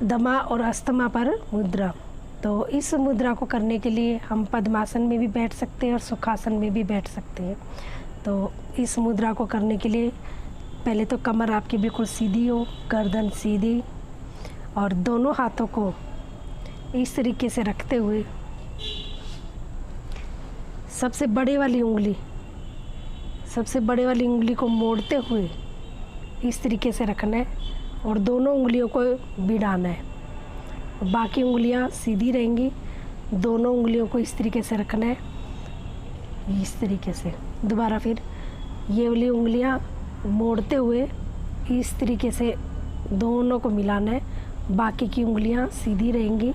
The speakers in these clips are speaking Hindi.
दमा और अस्थमा पर मुद्रा। तो इस मुद्रा को करने के लिए हम पद्मासन में भी बैठ सकते हैं और सुखासन में भी बैठ सकते हैं। तो इस मुद्रा को करने के लिए पहले तो कमर आपकी बिल्कुल सीधी हो, गर्दन सीधी, और दोनों हाथों को इस तरीके से रखते हुए सबसे बड़े वाली उंगली को मोड़ते हुए इस तरीके से रखना है और दोनों उंगलियों को भिड़ाना है। बाकी उंगलियां सीधी रहेंगी, दोनों उंगलियों को इस तरीके से रखना है, इस तरीके से। दोबारा फिर ये वाली उंगलियां मोड़ते हुए इस तरीके से दोनों को मिलाना है, बाकी की उंगलियां सीधी रहेंगी,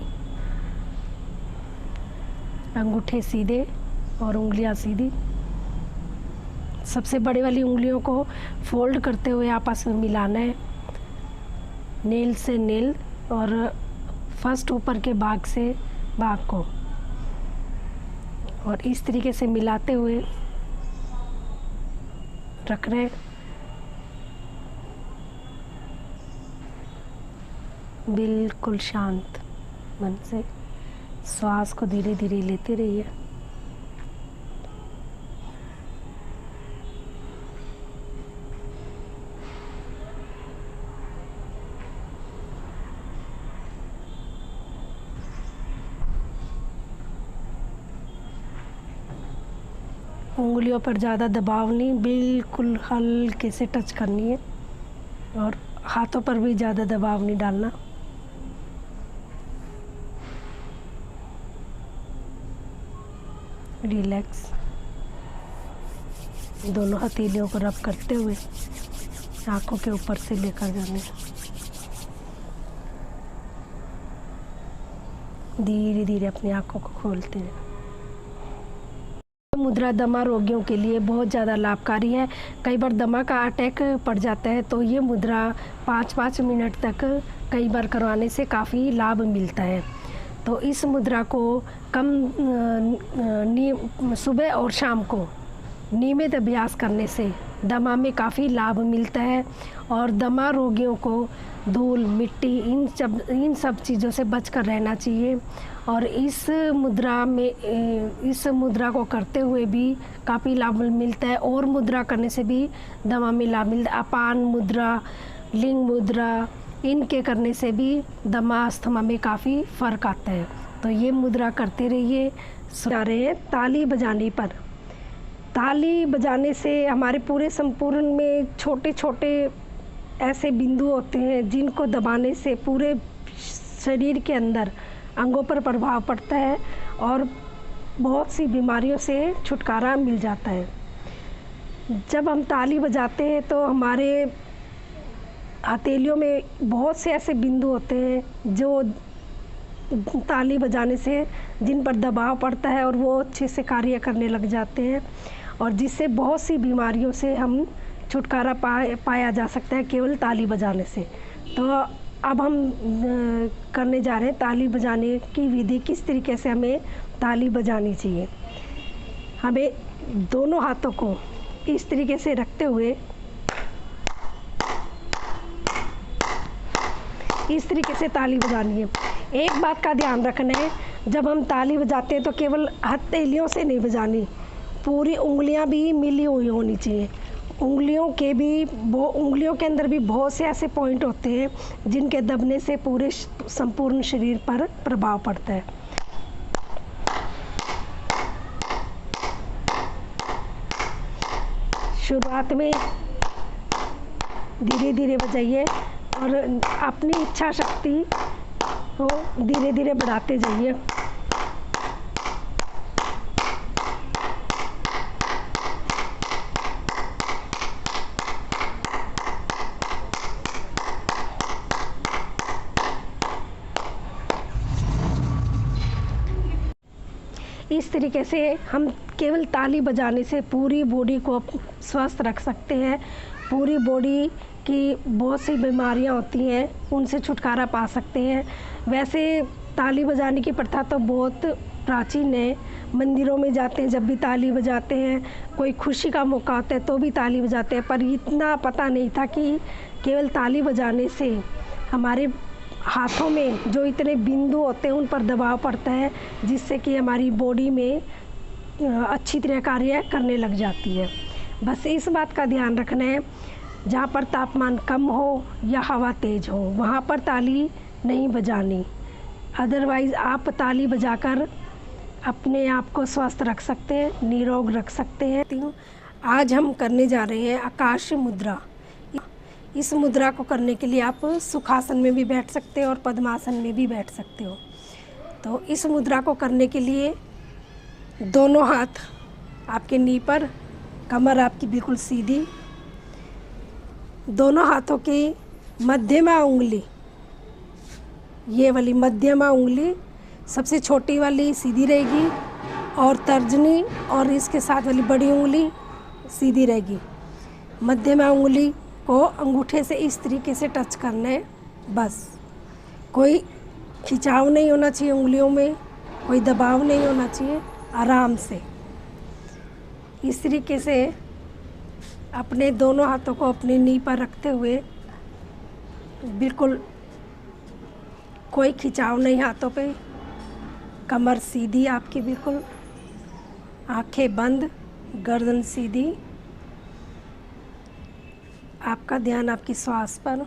अंगूठे सीधे और उंगलियां सीधी। सबसे बड़ी वाली उंगलियों को फोल्ड करते हुए आपस में मिलाना है, नेल से नेल और फर्स्ट ऊपर के भाग से भाग को, और इस तरीके से मिलाते हुए रख रहे। बिल्कुल शांत मन से श्वास को धीरे धीरे लेते रहिए। उंगलियों पर ज़्यादा दबाव नहीं, बिल्कुल हल्के से टच करनी है, और हाथों पर भी ज़्यादा दबाव नहीं डालना। रिलैक्स। दोनों हथेलियों को रब करते हुए आंखों के ऊपर से लेकर जाने, धीरे धीरे अपनी आंखों को खोलते हैं। मुद्रा दमा रोगियों के लिए बहुत ज़्यादा लाभकारी है। कई बार दमा का अटैक पड़ जाता है, तो ये मुद्रा 5-5 मिनट तक कई बार करवाने से काफ़ी लाभ मिलता है। तो इस मुद्रा को सुबह और शाम को नियमित अभ्यास करने से दमा में काफ़ी लाभ मिलता है, और दमा रोगियों को धूल, मिट्टी, इन सब चीज़ों से बचकर रहना चाहिए। और इस मुद्रा को करते हुए भी काफ़ी लाभ मिलता है, और मुद्रा करने से भी दमा में लाभ मिलता है। अपान मुद्रा, लिंग मुद्रा, इनके करने से भी दमा अस्थमा में काफ़ी फ़र्क आता है। तो ये मुद्रा करते रहिए। जा रहे हैं ताली बजाने पर। ताली बजाने से हमारे पूरे संपूर्ण में छोटे छोटे ऐसे बिंदु होते हैं जिनको दबाने से पूरे शरीर के अंदर अंगों पर प्रभाव पड़ता है और बहुत सी बीमारियों से छुटकारा मिल जाता है। जब हम ताली बजाते हैं तो हमारे हथेलियों में बहुत से ऐसे बिंदु होते हैं जो ताली बजाने से जिन पर दबाव पड़ता है और वो अच्छे से कार्य करने लग जाते हैं, और जिससे बहुत सी बीमारियों से हम छुटकारा पाया जा सकता है केवल ताली बजाने से। तो अब हम करने जा रहे हैं ताली बजाने की विधि, किस तरीके से हमें ताली बजानी चाहिए। हमें दोनों हाथों को इस तरीके से रखते हुए इस तरीके से ताली बजानी है। एक बात का ध्यान रखना है, जब हम ताली बजाते हैं तो केवल हथेलियों से नहीं बजानी, पूरी उंगलियां भी मिली हुई होनी चाहिए। उंगलियों के अंदर भी बहुत से ऐसे पॉइंट होते हैं जिनके दबने से पूरे संपूर्ण शरीर पर प्रभाव पड़ता है। शुरुआत में धीरे धीरे बजाइए और अपनी इच्छा शक्ति को धीरे धीरे बढ़ाते जाइए। इस तरीके से हम केवल ताली बजाने से पूरी बॉडी को स्वस्थ रख सकते हैं। पूरी बॉडी की बहुत सी बीमारियां होती हैं उनसे छुटकारा पा सकते हैं। वैसे ताली बजाने की प्रथा तो बहुत प्राचीन है। मंदिरों में जाते हैं जब भी ताली बजाते हैं, कोई खुशी का मौका होता है तो भी ताली बजाते हैं, पर इतना पता नहीं था कि केवल ताली बजाने से हमारे हाथों में जो इतने बिंदु होते हैं उन पर दबाव पड़ता है, जिससे कि हमारी बॉडी में अच्छी तरह कार्य करने लग जाती है। बस इस बात का ध्यान रखना है, जहाँ पर तापमान कम हो या हवा तेज़ हो वहाँ पर ताली नहीं बजानी। अदरवाइज़ आप ताली बजाकर अपने आप को स्वस्थ रख सकते हैं, निरोग रख सकते हैं। आज हम करने जा रहे हैं आकाश मुद्रा। इस मुद्रा को करने के लिए आप सुखासन में भी बैठ सकते हो और पद्मासन में भी बैठ सकते हो। तो इस मुद्रा को करने के लिए दोनों हाथ आपके नी पर, कमर आपकी बिल्कुल सीधी, दोनों हाथों की मध्यमा उंगली, ये वाली मध्यमा उंगली सबसे छोटी वाली सीधी रहेगी और तर्जनी और इसके साथ वाली बड़ी उंगली सीधी रहेगी। मध्यमा उंगली को अंगूठे से इस तरीके से टच करना है, बस। कोई खिंचाव नहीं होना चाहिए उंगलियों में, कोई दबाव नहीं होना चाहिए, आराम से इस तरीके से अपने दोनों हाथों को अपनी नी पर रखते हुए, बिल्कुल कोई खिंचाव नहीं हाथों पे, कमर सीधी आपकी बिल्कुल, आंखें बंद, गर्दन सीधी, आपका ध्यान आपकी श्वास पर।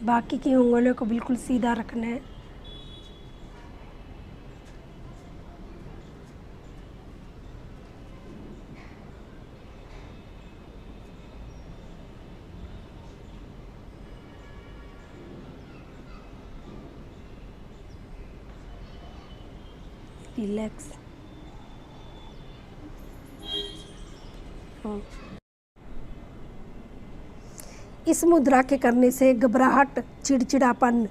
बाकी की उंगलियों को बिल्कुल सीधा रखना है। रिलैक्स। इस मुद्रा के करने से घबराहट, चिड़चिड़ापन,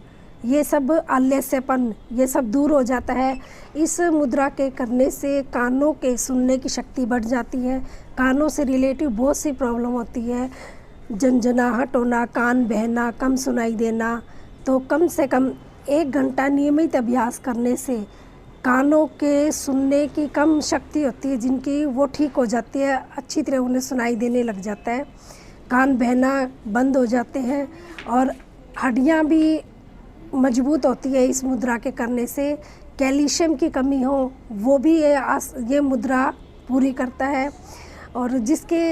ये सब आलस्यपन, ये सब दूर हो जाता है। इस मुद्रा के करने से कानों के सुनने की शक्ति बढ़ जाती है। कानों से रिलेटिव बहुत सी प्रॉब्लम होती है, झंझनाहट होना, कान बहना, कम सुनाई देना। तो कम से कम 1 घंटा नियमित अभ्यास करने से कानों के सुनने की कम शक्ति होती है जिनकी, वो ठीक हो जाती है, अच्छी तरह उन्हें सुनाई देने लग जाता है, कान बहना बंद हो जाते हैं और हड्डियां भी मजबूत होती है इस मुद्रा के करने से। कैल्शियम की कमी हो वो भी ये मुद्रा पूरी करता है। और जिसके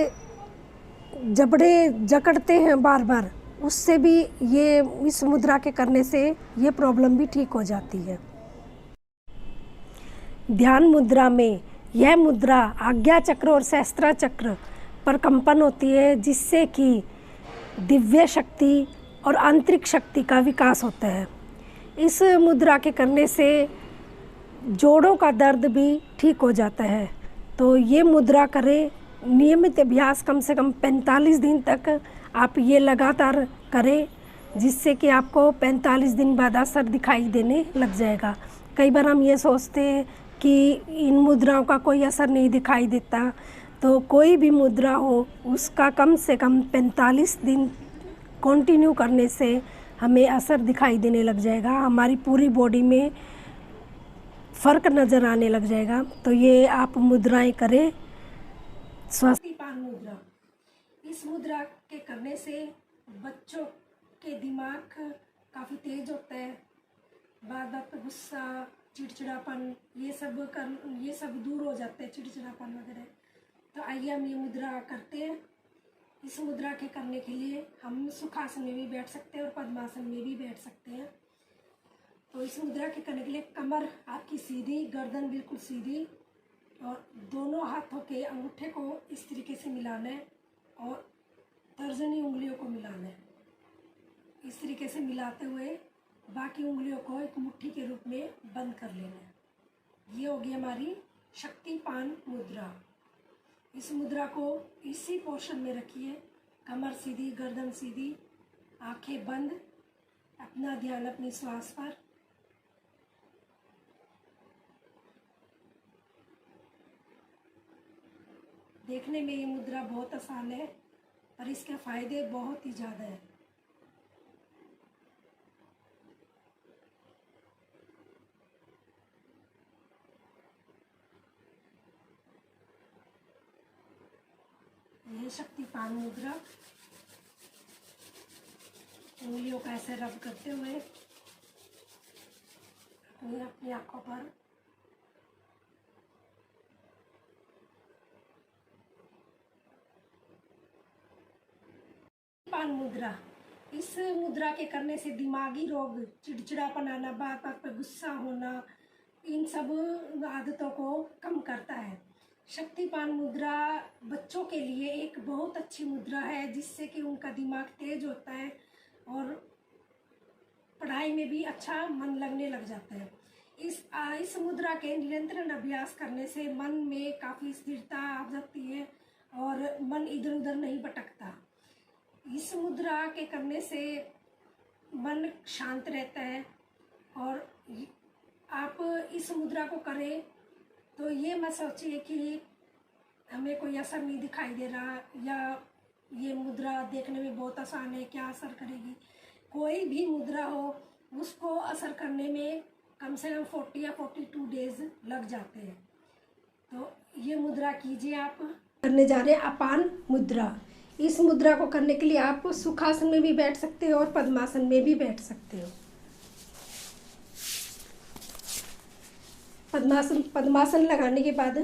जबड़े जकड़ते हैं बार बार, उससे भी ये इस मुद्रा के करने से ये प्रॉब्लम भी ठीक हो जाती है। ध्यान मुद्रा में यह मुद्रा आज्ञा चक्र और सहस्त्रा चक्र पर कंपन होती है, जिससे कि दिव्य शक्ति और आंतरिक शक्ति का विकास होता है। इस मुद्रा के करने से जोड़ों का दर्द भी ठीक हो जाता है। तो ये मुद्रा करें, नियमित अभ्यास कम से कम 45 दिन तक आप ये लगातार करें, जिससे कि आपको 45 दिन बाद असर दिखाई देने लग जाएगा। कई बार हम ये सोचते हैं कि इन मुद्राओं का कोई असर नहीं दिखाई देता, तो कोई भी मुद्रा हो उसका कम से कम 45 दिन कंटिन्यू करने से हमें असर दिखाई देने लग जाएगा, हमारी पूरी बॉडी में फ़र्क नज़र आने लग जाएगा। तो ये आप मुद्राएं करें। स्वस्तिपान मुद्रा, इस मुद्रा के करने से बच्चों के दिमाग काफ़ी तेज होता है, बात बात पे गुस्सा, चिड़चिड़ापन, ये सब दूर हो जाते हैं, चिड़चिड़ापन वगैरह। तो आइए हम ये मुद्रा करते हैं। इस मुद्रा के करने के लिए हम सुखासन में भी बैठ सकते हैं और पद्मासन में भी बैठ सकते हैं। तो इस मुद्रा के करने के लिए कमर आपकी सीधी, गर्दन बिल्कुल सीधी और दोनों हाथों के अंगूठे को इस तरीके से मिलाना है और तर्जनी उंगलियों को मिलाना है। इस तरीके से मिलाते हुए बाकी उंगलियों को एक मुट्ठी के रूप में बंद कर लेना है। ये होगी हमारी शक्तिपान मुद्रा। इस मुद्रा को इसी पोर्शन में रखिए, कमर सीधी, गर्दन सीधी, आंखें बंद, अपना ध्यान अपनी श्वास पर। देखने में ये मुद्रा बहुत आसान है पर इसके फायदे बहुत ही ज़्यादा हैं। ये शक्तिपान मुद्रा। उंगलियों का ऐसे रब करते हुए अपनी आंखों पर पान मुद्रा। इस मुद्रा के करने से दिमागी रोग, चिड़चिड़ापन आना, बात बात पर गुस्सा होना, इन सब आदतों को कम करता है। शक्तिपान मुद्रा बच्चों के लिए एक बहुत अच्छी मुद्रा है, जिससे कि उनका दिमाग तेज होता है और पढ़ाई में भी अच्छा मन लगने लग जाता है। इस मुद्रा के निरंतर अभ्यास करने से मन में काफ़ी स्थिरता आ जाती है और मन इधर उधर नहीं भटकता। इस मुद्रा के करने से मन शांत रहता है। और आप इस मुद्रा को करें तो ये मत सोचिए कि हमें कोई असर नहीं दिखाई दे रहा, या ये मुद्रा देखने में बहुत आसान है, क्या असर करेगी। कोई भी मुद्रा हो, उसको असर करने में कम से कम 40 या 42 डेज लग जाते हैं। तो ये मुद्रा कीजिए। आप करने जा रहे हैं अपान मुद्रा। इस मुद्रा को करने के लिए आप सुखासन में भी बैठ सकते हो और पद्मासन में भी बैठ सकते हो। पद्मासन लगाने के बाद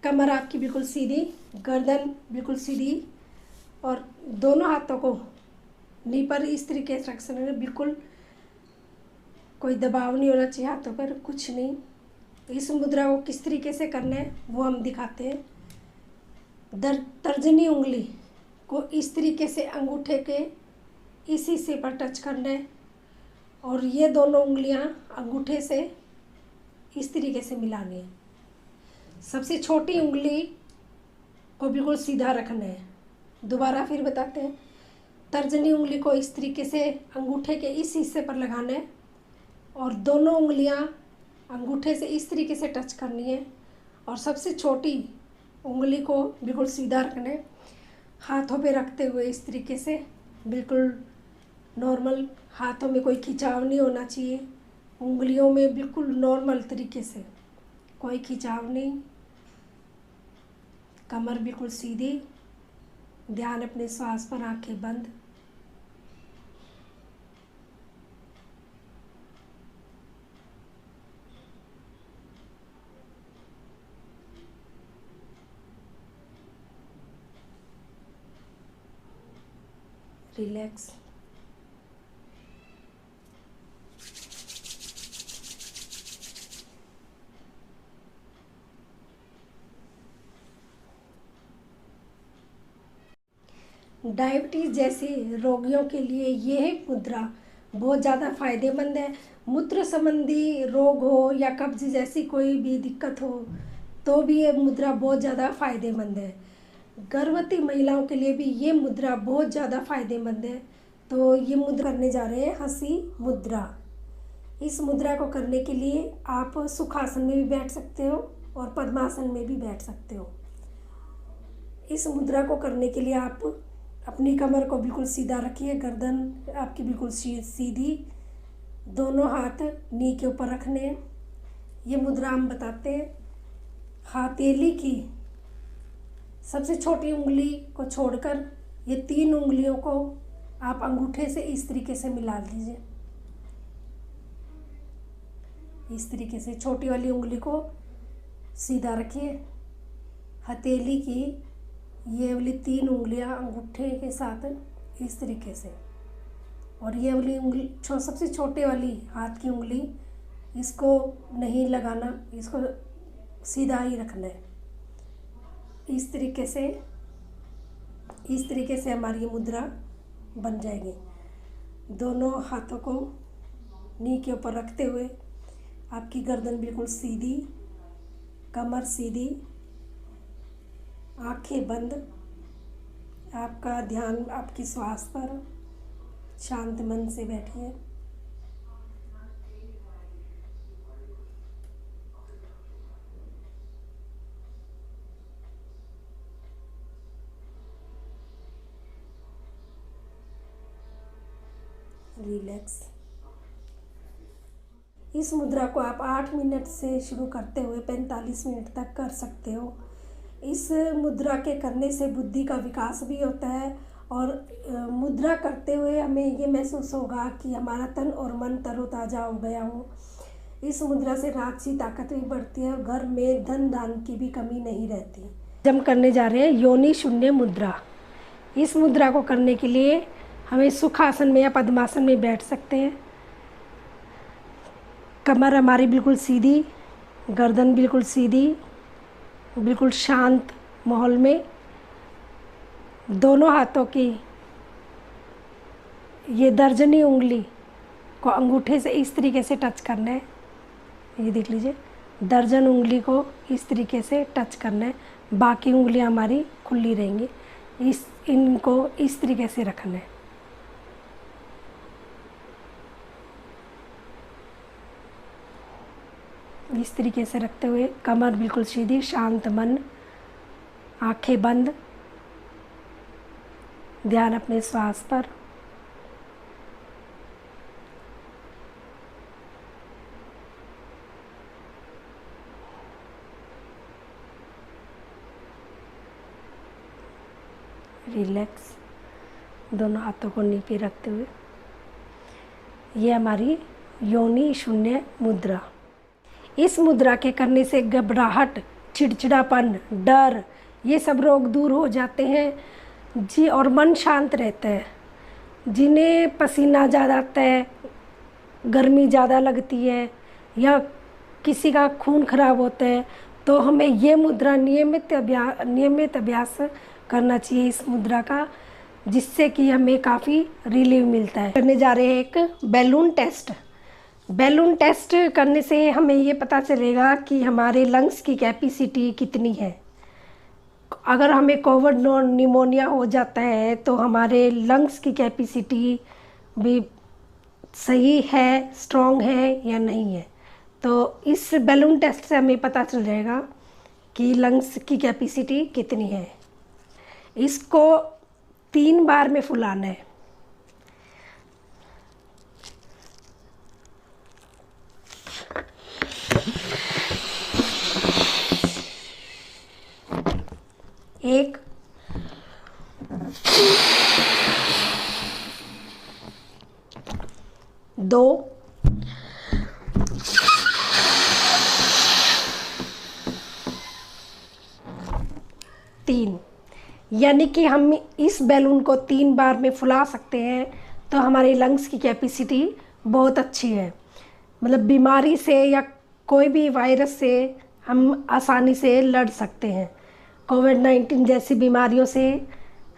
कमर आपकी बिल्कुल सीधी, गर्दन बिल्कुल सीधी, और दोनों हाथों को नी पर इस तरीके से रख सकते हैं। बिल्कुल कोई दबाव नहीं होना चाहिए हाथों पर, कुछ नहीं। इस मुद्रा को किस तरीके से करना है वो हम दिखाते हैं। तर्जनी उंगली को इस तरीके से अंगूठे के इस हिस्से पर टच करना है, और ये दोनों उंगलियां अंगूठे से इस तरीके से मिलानी है। सबसे छोटी उंगली को बिल्कुल सीधा रखना है। दोबारा फिर बताते हैं। तर्जनी उंगली को इस तरीके से अंगूठे के इस हिस्से पर लगाना है, और दोनों उंगलियां अंगूठे से इस तरीके से टच करनी है, और सबसे छोटी उंगली को बिल्कुल सीधा रखना है। हाथों पे रखते हुए इस तरीके से बिल्कुल नॉर्मल, हाथों में कोई खिंचाव नहीं होना चाहिए। उंगलियों में बिल्कुल नॉर्मल तरीके से, कोई खिंचाव नहीं। कमर बिल्कुल सीधी, ध्यान अपने श्वास पर, आंखें बंद। रिलैक्स। डायबिटीज़ जैसे रोगियों के लिए यह मुद्रा बहुत ज़्यादा फायदेमंद है। मूत्र संबंधी रोग हो या कब्ज जैसी कोई भी दिक्कत हो तो भी ये मुद्रा बहुत ज़्यादा फायदेमंद है। गर्भवती महिलाओं के लिए भी ये मुद्रा बहुत ज़्यादा फायदेमंद है। तो ये मुद्रा करने जा रहे हैं हंसी मुद्रा। इस मुद्रा को करने के लिए आप सुखासन में भी बैठ सकते हो और पद्मासन में भी बैठ सकते हो। इस मुद्रा को करने के लिए आप अपनी कमर को बिल्कुल सीधा रखिए, गर्दन आपकी बिल्कुल सीधी, दोनों हाथ नी के ऊपर रखने। ये मुद्रा हम बताते हैं। हथेली की सबसे छोटी उंगली को छोड़कर ये 3 उंगलियों को आप अंगूठे से इस तरीके से मिला लीजिए। इस तरीके से छोटी वाली उंगली को सीधा रखिए। हथेली की ये वाली 3 उंगलियां अंगूठे के साथ इस तरीके से, और ये वाली उंगली सबसे छोटे वाली हाथ की उंगली, इसको नहीं लगाना, इसको सीधा ही रखना है। इस तरीके से हमारी मुद्रा बन जाएगी। दोनों हाथों को नी के ऊपर रखते हुए आपकी गर्दन बिल्कुल सीधी, कमर सीधी, आंखें बंद। आपका ध्यान आपकी श्वास पर, शांत मन से बैठिए। रिलैक्स। इस मुद्रा को आप 8 मिनट से शुरू करते हुए 45 मिनट तक कर सकते हो। इस मुद्रा के करने से बुद्धि का विकास भी होता है और मुद्रा करते हुए हमें ये महसूस होगा कि हमारा तन और मन तरोताज़ा हो गया हो। इस मुद्रा से राजसी ताकत भी बढ़ती है और घर में धन दान की भी कमी नहीं रहती। हम करने जा रहे हैं योनि शून्य मुद्रा। इस मुद्रा को करने के लिए हमें सुखासन में या पद्मासन में बैठ सकते हैं। कमर हमारी बिल्कुल सीधी, गर्दन बिल्कुल सीधी, बिल्कुल शांत माहौल में दोनों हाथों की ये दर्जनी उंगली को अंगूठे से इस तरीके से टच करना है। ये देख लीजिए, दर्जन उंगली को इस तरीके से टच करना है, बाकी उंगलियां हमारी खुली रहेंगी। इनको इस तरीके से रखना है। इस तरीके से रखते हुए कमर बिल्कुल सीधी, शांत मन, आंखें बंद, ध्यान अपने श्वास पर। रिलैक्स, दोनों हाथों को नीचे रखते हुए। ये हमारी योनि शून्य मुद्रा। इस मुद्रा के करने से घबराहट, चिड़चिड़ापन, डर, ये सब रोग दूर हो जाते हैं जी और मन शांत रहता है। जिन्हें पसीना ज़्यादा आता है, गर्मी ज़्यादा लगती है या किसी का खून खराब होता है, तो हमें ये मुद्रा नियमित अभ्यास करना चाहिए इस मुद्रा का, जिससे कि हमें काफ़ी रिलीफ मिलता है। करने जा रहे हैं एक बैलून टेस्ट। बैलून टेस्ट करने से हमें ये पता चलेगा कि हमारे लंग्स की कैपेसिटी कितनी है। अगर हमें कोविड निमोनिया हो जाता है तो हमारे लंग्स की कैपेसिटी भी सही है, स्ट्रॉन्ग है या नहीं है। तो इस बैलून टेस्ट से हमें पता चल जाएगा कि लंग्स की कैपेसिटी कितनी है। इसको 3 बार में फुलाना है। एक, 2, 3। यानी कि हम इस बैलून को 3 बार में फुला सकते हैं तो हमारे लंग्स की कैपेसिटी बहुत अच्छी है। मतलब बीमारी से या कोई भी वायरस से हम आसानी से लड़ सकते हैं। कोविड-19 जैसी बीमारियों से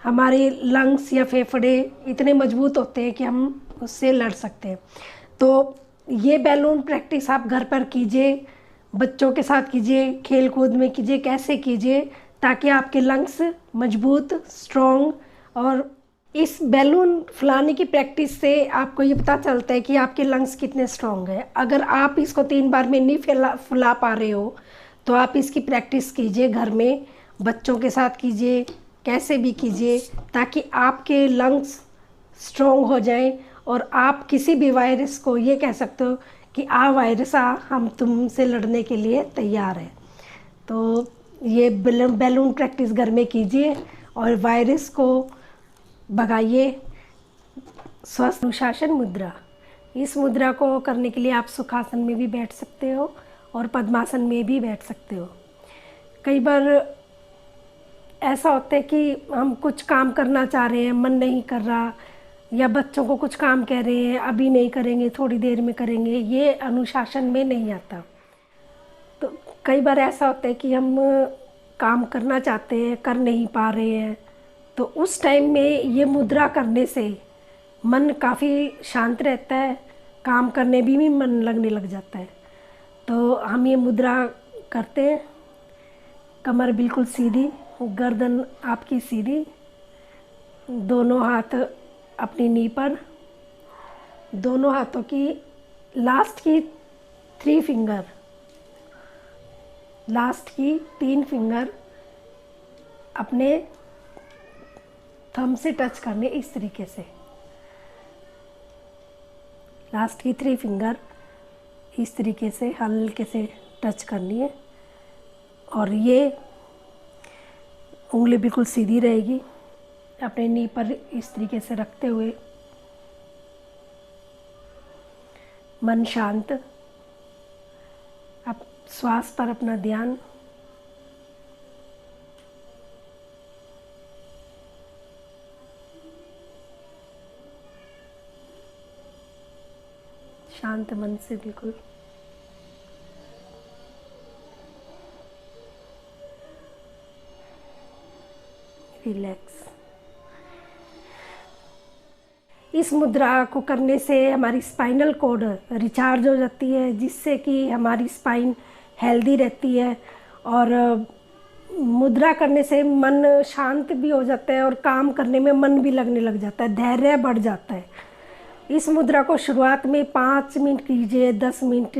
हमारे लंग्स या फेफड़े इतने मजबूत होते हैं कि हम उससे लड़ सकते हैं। तो ये बैलून प्रैक्टिस आप घर पर कीजिए, बच्चों के साथ कीजिए, खेल कूद में कीजिए, कैसे कीजिए ताकि आपके लंग्स मजबूत, स्ट्रॉन्ग। और इस बैलून फुलाने की प्रैक्टिस से आपको ये पता चलता है कि आपके लंग्स कितने स्ट्रॉन्ग हैं। अगर आप इसको 3 बार में नहीं फुला पा रहे हो तो आप इसकी प्रैक्टिस कीजिए घर में, बच्चों के साथ कीजिए, कैसे भी कीजिए, ताकि आपके लंग्स स्ट्रॉन्ग हो जाएं और आप किसी भी वायरस को ये कह सकते हो कि वायरस हम तुमसे लड़ने के लिए तैयार हैं। तो ये बैलून प्रैक्टिस घर में कीजिए और वायरस को भगाइए। स्वस्थ अनुशासन मुद्रा। इस मुद्रा को करने के लिए आप सुखासन में भी बैठ सकते हो और पद्मासन में भी बैठ सकते हो। कई बार ऐसा होता है कि हम कुछ काम करना चाह रहे हैं, मन नहीं कर रहा, या बच्चों को कुछ काम कह रहे हैं, अभी नहीं करेंगे, थोड़ी देर में करेंगे, ये अनुशासन में नहीं आता। तो कई बार ऐसा होता है कि हम काम करना चाहते हैं, कर नहीं पा रहे हैं, तो उस टाइम में ये मुद्रा करने से मन काफ़ी शांत रहता है, काम करने भी मन लगने लग जाता है। तो हम ये मुद्रा करते हैं। कमर बिल्कुल सीधी, गर्दन आपकी सीधी, दोनों हाथ अपनी नी पर, दोनों हाथों की लास्ट की 3 फिंगर, लास्ट की 3 फिंगर अपने थंब से टच करने इस तरीके से। लास्ट की 3 फिंगर इस तरीके से हल्के से टच करनी है। और ये उंगली बिल्कुल सीधी रहेगी, अपने नी पर इस तरीके से रखते हुए मन शांत, अब श्वास पर अपना ध्यान। शांत मन से बिल्कुल रिलैक्स। इस मुद्रा को करने से हमारी स्पाइनल कॉर्ड रिचार्ज हो जाती है, जिससे कि हमारी स्पाइन हेल्दी रहती है। और मुद्रा करने से मन शांत भी हो जाता है और काम करने में मन भी लगने लग जाता है, धैर्य बढ़ जाता है। इस मुद्रा को शुरुआत में 5 मिनट कीजिए, 10 मिनट,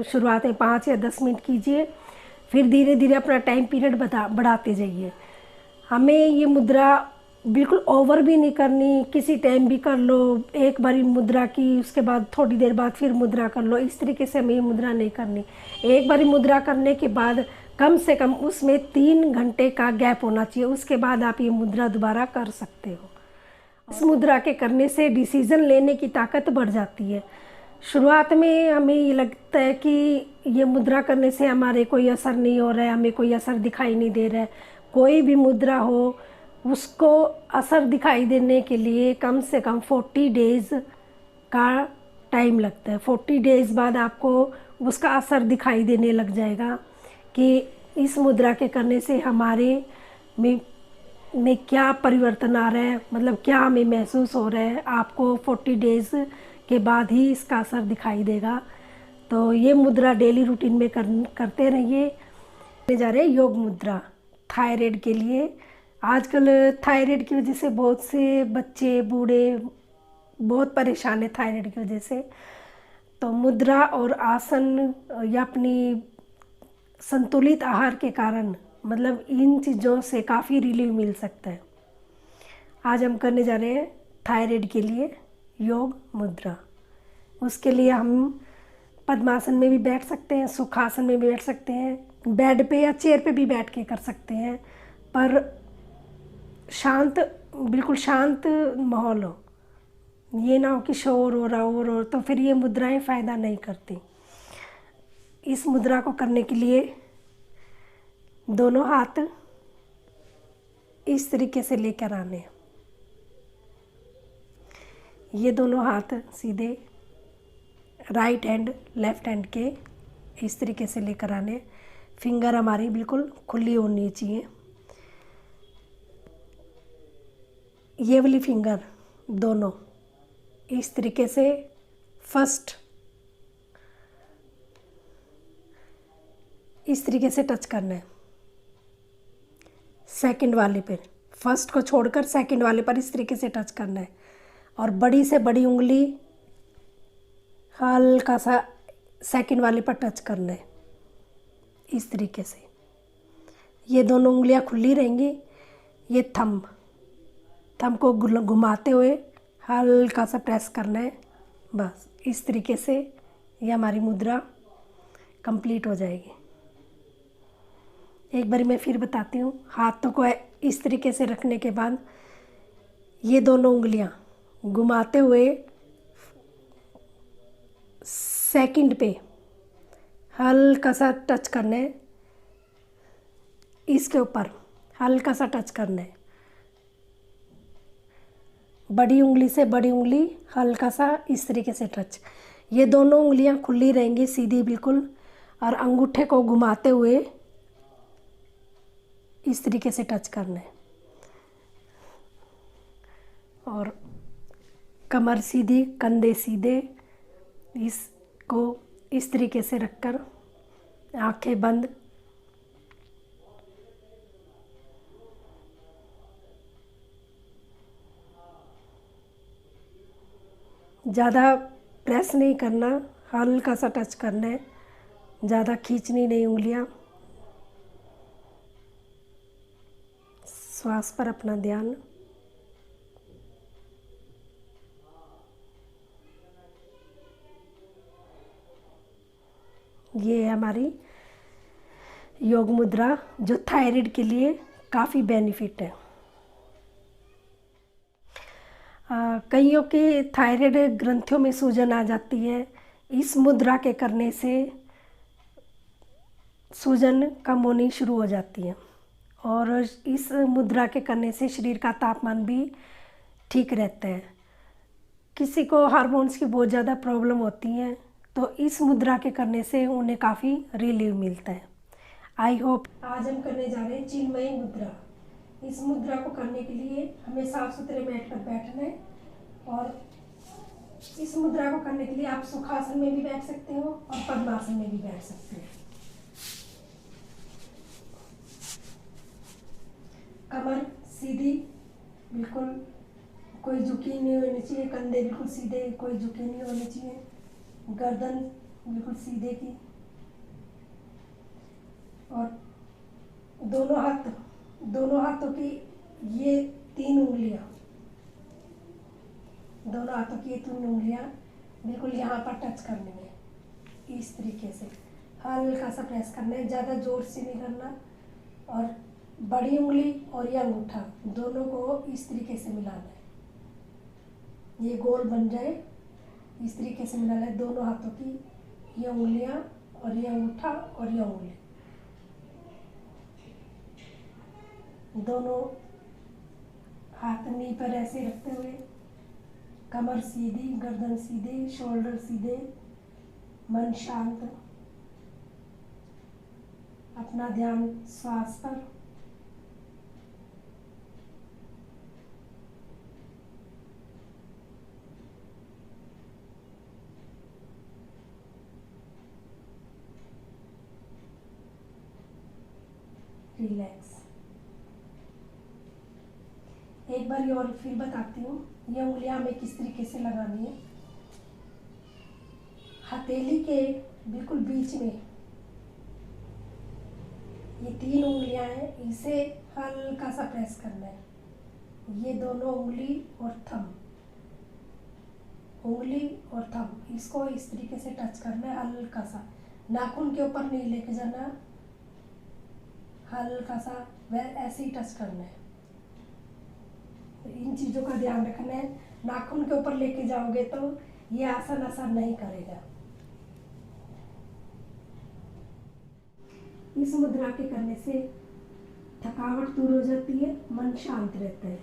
शुरुआत में 5 या 10 मिनट कीजिए, फिर धीरे धीरे अपना टाइम पीरियड बढ़ाते जाइए। हमें ये मुद्रा बिल्कुल ओवर भी नहीं करनी, किसी टाइम भी कर लो, एक बारी मुद्रा की, उसके बाद थोड़ी देर बाद फिर मुद्रा कर लो, इस तरीके से हमें ये मुद्रा नहीं करनी। एक बारी मुद्रा करने के बाद कम से कम उसमें 3 घंटे का गैप होना चाहिए, उसके बाद आप ये मुद्रा दोबारा कर सकते हो। इस मुद्रा के करने से डिसीज़न लेने की ताकत बढ़ जाती है। शुरुआत में हमें ये लगता है कि ये मुद्रा करने से हमारे कोई असर नहीं हो रहा है, हमें कोई असर दिखाई नहीं दे रहा है। कोई भी मुद्रा हो, उसको असर दिखाई देने के लिए कम से कम 40 डेज़ का टाइम लगता है। 40 डेज़ बाद आपको उसका असर दिखाई देने लग जाएगा कि इस मुद्रा के करने से हमारे में क्या परिवर्तन आ रहा है, मतलब क्या हमें महसूस हो रहा है। आपको 40 डेज़ के बाद ही इसका असर दिखाई देगा। तो ये मुद्रा डेली रूटीन में करते रहिए। जा रहे योग मुद्रा थायराइड के लिए। आजकल थायराइड की वजह से बहुत से बच्चे, बूढ़े बहुत परेशान है थायराइड की वजह से। तो मुद्रा और आसन या अपनी संतुलित आहार के कारण, मतलब इन चीज़ों से काफ़ी रिलीफ मिल सकता है। आज हम करने जा रहे हैं थायराइड के लिए योग मुद्रा। उसके लिए हम पद्मासन में भी बैठ सकते हैं, सुखासन में भी बैठ सकते हैं, बेड पे या चेयर पे भी बैठ के कर सकते हैं, पर शांत, बिल्कुल शांत माहौल हो। ये ना हो कि शोर हो रहा हो, तो फिर ये मुद्राएं फ़ायदा नहीं करती। इस मुद्रा को करने के लिए दोनों हाथ इस तरीके से लेकर आने। ये दोनों हाथ सीधे राइट हैंड लेफ्ट हैंड के इस तरीके से लेकर आने। फिंगर हमारी बिल्कुल खुली होनी चाहिए। ये वाली फिंगर दोनों इस तरीके से फर्स्ट इस तरीके से टच करना है। सेकंड वाले पर, फर्स्ट को छोड़कर सेकंड वाले पर इस तरीके से टच करना है। और बड़ी से बड़ी उंगली हल्का सा सेकंड वाले पर टच करना है इस तरीके से। ये दोनों उंगलियां खुली रहेंगी। ये थंब को घुमाते हुए हल्का सा प्रेस करना है, बस इस तरीके से ये हमारी मुद्रा कंप्लीट हो जाएगी। एक बार मैं फिर बताती हूँ। हाथों को इस तरीके से रखने के बाद ये दोनों उंगलियां घुमाते हुए सेकंड पे हल्का सा टच करना है, इसके ऊपर हल्का सा टच करना है। बड़ी उंगली से बड़ी उंगली हल्का सा इस तरीके से टच। ये दोनों उंगलियां खुली रहेंगी सीधी बिल्कुल, और अंगूठे को घुमाते हुए इस तरीके से टच करना है। और कमर सीधी, कंधे सीधे, इसको इस तरीके से रखकर आंखें बंद। ज़्यादा प्रेस नहीं करना, हल्का सा टच करना है, ज़्यादा खींचनी नहीं उंगलियां। श्वास पर अपना ध्यान। ये है हमारी योग मुद्रा जो थायराइड के लिए काफ़ी बेनिफिट है। कईयों के थायराइड ग्रंथियों में सूजन आ जाती है। इस मुद्रा के करने से सूजन कम होनी शुरू हो जाती है और इस मुद्रा के करने से शरीर का तापमान भी ठीक रहता है। किसी को हार्मोन्स की बहुत ज़्यादा प्रॉब्लम होती है तो इस मुद्रा के करने से उन्हें काफ़ी रिलीव मिलता है। आई होप आज हम करने जा रहे हैं चिन्मयी मुद्रा। इस मुद्रा को करने के लिए हमें साफ सुथरे मैट पर बैठना है और इस मुद्रा को करने के लिए आप सुखासन में भी बैठ सकते हो और पद्मासन में भी बैठ सकते हैं। कमर सीधी, बिल्कुल कोई झुकी नहीं होनी चाहिए। कंधे बिल्कुल सीधे, कोई झुके नहीं होने चाहिए। गर्दन बिल्कुल सीधे की और दोनों हाथों की ये 3 उंगलियां, दोनों हाथों की ये 3 उंगलियां बिल्कुल यहाँ पर टच करनी है। इस तरीके से हल्का सा प्रेस करना है, ज़्यादा जोर से नहीं करना। और बड़ी उंगली और ये अंगूठा दोनों को इस तरीके से मिलाना है, ये गोल बन जाए। इस तरीके से मिलाना है दोनों हाथों की ये उंगलियां और ये अंगूठा और ये उंगली, दोनों हाथ नी पर ऐसे रखते हुए कमर सीधी, गर्दन सीधी, शोल्डर सीधे, मन शांत, अपना ध्यान श्वास पर। रिलैक्स। एक बार और फिर बताती हूँ, ये उंगलियां हमें किस तरीके से लगानी है। हथेली के बिल्कुल बीच में ये 3 उंगलियां हैं, इसे हल्का सा प्रेस करना है। ये दोनों उंगली और थंब, इसको इस तरीके से टच करना है हल्का सा। नाखून के ऊपर नहीं लेके जाना, हल्का सा वह ऐसे ही टच करना है। इन चीज़ों का ध्यान रखना है। नाखून के ऊपर लेके जाओगे तो ये आसन असर नहीं करेगा। इस मुद्रा के करने से थकावट दूर हो जाती है, मन शांत रहता है।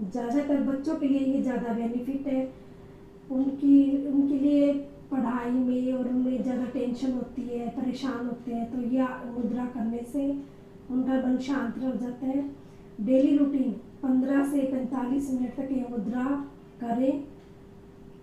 ज़्यादातर बच्चों के लिए ये ज़्यादा बेनिफिट है। उनके लिए पढ़ाई में और उनमें ज़्यादा टेंशन होती है, परेशान होते हैं, तो यह मुद्रा करने से उनका मन शांत हो जाता है। डेली रूटीन 15 से 45 मिनट तक ये मुद्रा करें